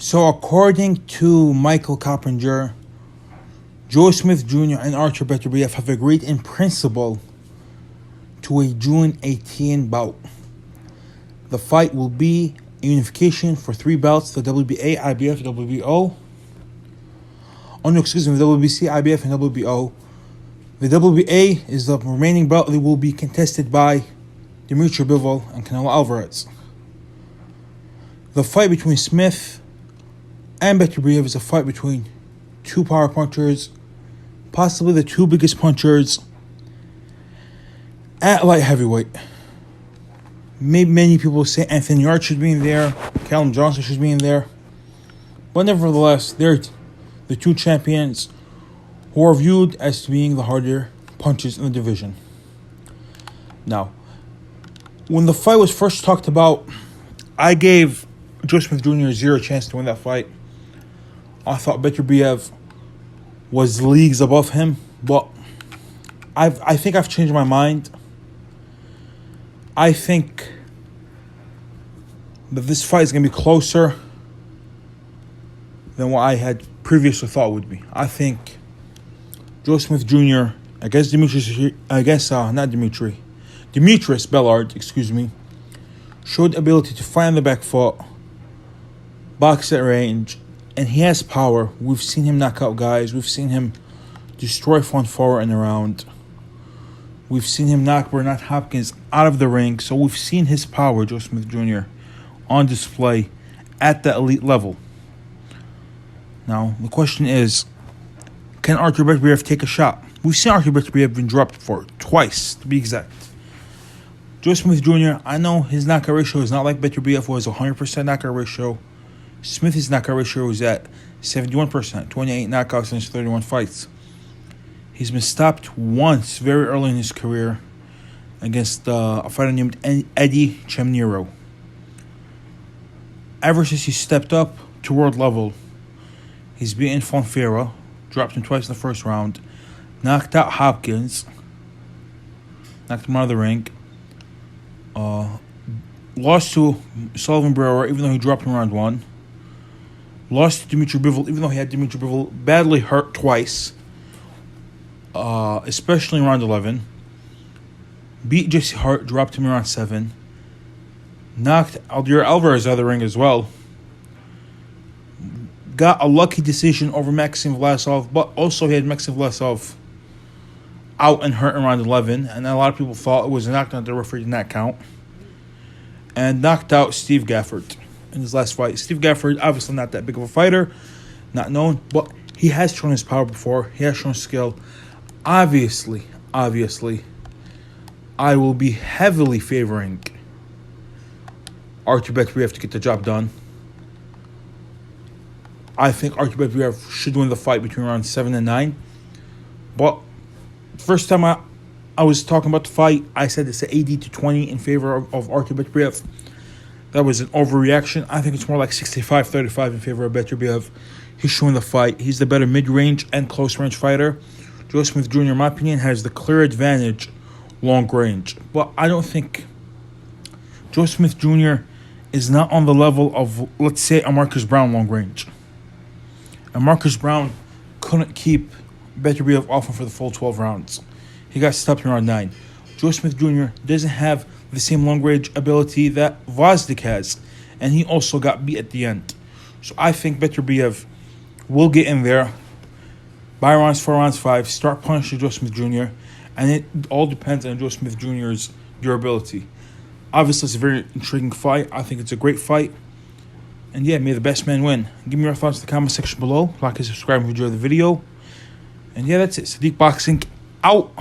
So according to Michael Coppinger, Joe Smith Jr. and Artur Beterbiev have agreed in principle to a June 18 bout. The fight will be a unification for 3 belts, the WBA, IBF, WBO. The WBC, IBF, and WBO. The WBA is the remaining belt that will be contested by Dimitri Bivol and Canelo Alvarez. The fight between Smith and Beterbiev is a fight between 2 power punchers, possibly the 2 biggest punchers at light heavyweight. Maybe many people say Anthony Yarde should be in there, Callum Johnson should be in there, but nevertheless, they're the 2 champions who are viewed as being the harder punches in the division. Now, when the fight was first talked about, I gave Joe Smith Jr. 0 chance to win that fight. I thought Beterbiev was leagues above him, but I think I've changed my mind. I think that this fight is going to be closer than what I had previously thought it would be. I think Joe Smith Jr. against Demetrius Bellard, showed the ability to find the back foot, box at range, and he has power. We've seen him knock out guys. We've seen him destroy Fonfora in the round. We've seen him knock Bernard Hopkins out of the ring. So we've seen his power, Joe Smith Jr., on display at the elite level. Now, the question is, can Artur Beterbiev take a shot? We've seen Artur Beterbiev been dropped for twice, to be exact. Joe Smith Jr., I know his knockout ratio is not like Beterbiev was 100% knockout ratio. Smith's knockout ratio is at 71%, 28 knockouts in his 31 fights. He's been stopped once very early in his career against a fighter named Eddie Chemniro. Ever since he stepped up to world level, he's beaten Fonfora, dropped him twice in the first round, knocked out Hopkins, knocked him out of the ring, lost to Sullivan Barrera even though he dropped him round 1, lost to Dimitri Bivol even though he had Dimitri Bivol badly hurt twice, especially in round 11, beat Jesse Hart, dropped him in round 7, knocked Artur Alvarez out of the ring as well, got a lucky decision over Maxim Vlasov, but also he had Maxim Vlasov out and hurt in round 11, and a lot of people thought it was a knockdown. The referee did not count, and knocked out Steve Gafford in his last fight. Steve Gafford, obviously not that big of a fighter, not known, but he has shown his power before. He has shown skill. Obviously, I will be heavily favoring Artur Beterbiev to get the job done. I think Artur Beterbiev should win the fight between rounds 7 and 9. But first time I was talking about the fight, I said it's an 80-20 in favor of Artur Beterbiev. That was an overreaction. I think it's more like 65-35 in favor of Beterbiev. He's showing the fight. He's the better mid-range and close-range fighter. Joe Smith Jr., in my opinion, has the clear advantage long range. But I don't think Joe Smith Jr. is not on the level of, let's say, a Marcus Brown long range. And Marcus Brown couldn't keep Beterbiev off him for the full 12 rounds. He got stopped in round 9. Joe Smith Jr. doesn't have the same long range ability that Vosdik has, and he also got beat at the end. So I think Beterbiev will get in there by rounds 4, rounds 5, start punishing Joe Smith Jr., and it all depends on Joe Smith Jr.'s durability. Obviously, it's a very intriguing fight. I think it's a great fight. And yeah, may the best man win. Give me your thoughts in the comment section below. Like and subscribe if you enjoyed the video. And yeah, that's it. Sadiq Boxing out.